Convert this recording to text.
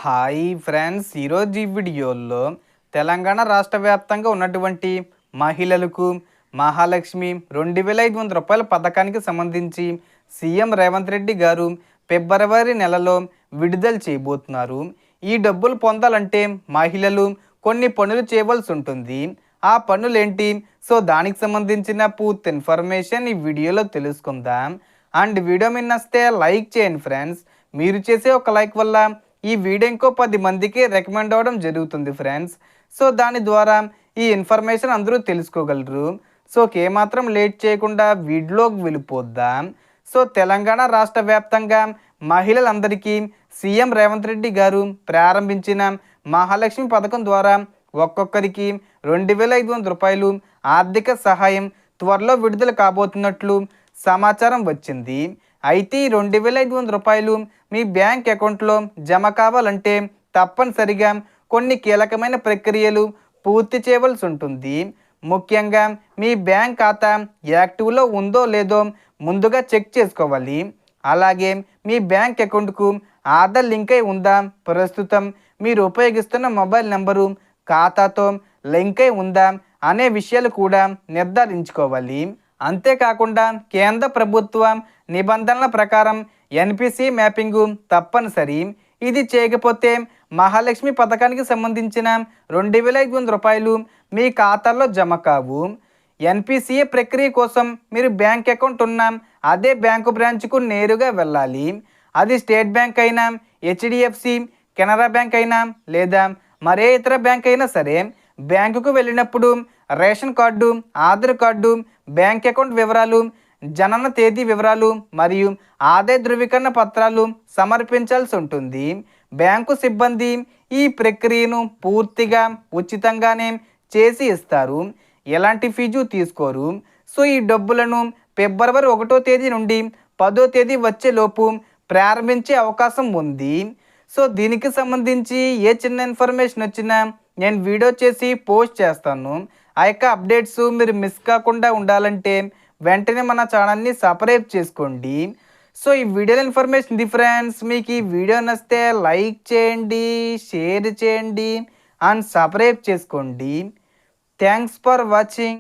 Hi friends, ఈరోజు ఈ వీడియోలో తెలంగాణ రాష్ట్ర వ్యాప్తంగా ఉన్నటువంటి మహిళలకు మహాలక్ష్మి 2500 రూపాయల పథకానికి సంబంధించి సీఎం రేవంత్ రెడ్డి గారు ఫిబ్రవరి నెలలో విడుదల చేయబోతున్నారు. ఈ డబ్బులు పొందాలంటే మహిళలు కొన్ని పనులు చేయవలసి ఉంటుంది. ఆ పనులేంటి? సో దానికి సంబంధించిన పూర్తి ఇన్ఫర్మేషన్ ఈ వీడియోలో తెలుసుకుందాం. అండ్ వీడియో మీద నచ్చితే లైక్ చేయండి ఫ్రెండ్స్. మీరు చేసే ఒక లైక్ వల్ల ఈ వీడియో ఇంకో 10 మందికి రికమెండ్ అవ్వడం జరుగుతుంది ఫ్రెండ్స్. సో దాని ద్వారా ఈ ఇన్ఫర్మేషన్ అందరూ తెలుసుకోగలరు. సో ఏమాత్రం లేట్ చేయకుండా వీడియోకి వెళ్ళిపోద్దాం. సో తెలంగాణ రాష్ట్ర వ్యాప్తంగా మహిళలందరికీ సీఎం రేవంత్ రెడ్డి గారు ప్రారంభించిన మహాలక్ష్మి పథకం ద్వారా ఒక్కొక్కరికి 2500 రూపాయలు ఆర్థిక సహాయం త్వరలో విడుదల కాబోతున్నట్లు సమాచారం వచ్చింది. అయితే ఈ 2500 రూపాయలు మీ బ్యాంక్ అకౌంట్లో జమ కావాలంటే తప్పనిసరిగా కొన్ని కీలకమైన ప్రక్రియలు పూర్తి చేయవలసి ఉంటుంది. ముఖ్యంగా మీ బ్యాంక్ ఖాతా యాక్టివ్లో ఉందో లేదో ముందుగా చెక్ చేసుకోవాలి. అలాగే మీ బ్యాంక్ అకౌంట్కు ఆధార్ లింక్ అయి ఉందా, ప్రస్తుతం మీరు ఉపయోగిస్తున్న మొబైల్ నెంబరు ఖాతాతో లింక్ అయి ఉందా అనే విషయాలు కూడా నిర్ధారించుకోవాలి. అంతేకాకుండా కేంద్ర ప్రభుత్వం నిబంధనల ప్రకారం ఎన్పిసి మ్యాపింగు తప్పనిసరి. ఇది చేయకపోతే మహాలక్ష్మి పథకానికి సంబంధించిన 2500 రూపాయలు మీ ఖాతాలో జమ కావు. ఎన్పిసిఏ ప్రక్రియ కోసం మీరు బ్యాంక్ అకౌంట్ ఉన్న అదే బ్యాంకు బ్రాంచ్కు నేరుగా వెళ్ళాలి. అది స్టేట్ బ్యాంక్ అయినా, హెచ్డిఎఫ్సి, కెనరా బ్యాంక్ అయినా లేదా మరే ఇతర బ్యాంక్ అయినా సరే, బ్యాంకుకు వెళ్ళినప్పుడు ration card, Aadhaar card, bank account వివరాలు, జనన తేదీ వివరాలు మరియు ఆదాయ ధృవీకరణ పత్రాలు సమర్పించాల్సి ఉంటుంది. బ్యాంకు సిబ్బంది ఈ ప్రక్రియను పూర్తిగా ఉచితంగానే చేసి ఇస్తారు. ఎలాంటి ఫీజు తీసుకోరు. సో ఈ డబ్బులను ఫిబ్రవరి 1వ తేదీ నుండి 10వ తేదీ వచ్చేలోపు ప్రారంభించే అవకాశం ఉంది. సో దీనికి సంబంధించి ఏ చిన్న ఇన్ఫర్మేషన్ వచ్చినా నేను వీడియో చేసి పోస్ట్ చేస్తాను. ఆ యొక్క అప్డేట్స్ మీరు మిస్ కాకుండా ఉండాలంటే వెంటనే మన ఛానల్ని సబ్స్క్రైబ్ చేసుకోండి. సో ఈ వీడియోలో ఇన్ఫర్మేషన్ ఇది ఫ్రెండ్స్. మీకు ఈ వీడియో నచ్చితే లైక్ చేయండి, షేర్ చేయండి అండ్ సబ్స్క్రైబ్ చేసుకోండి. Thanks for watching.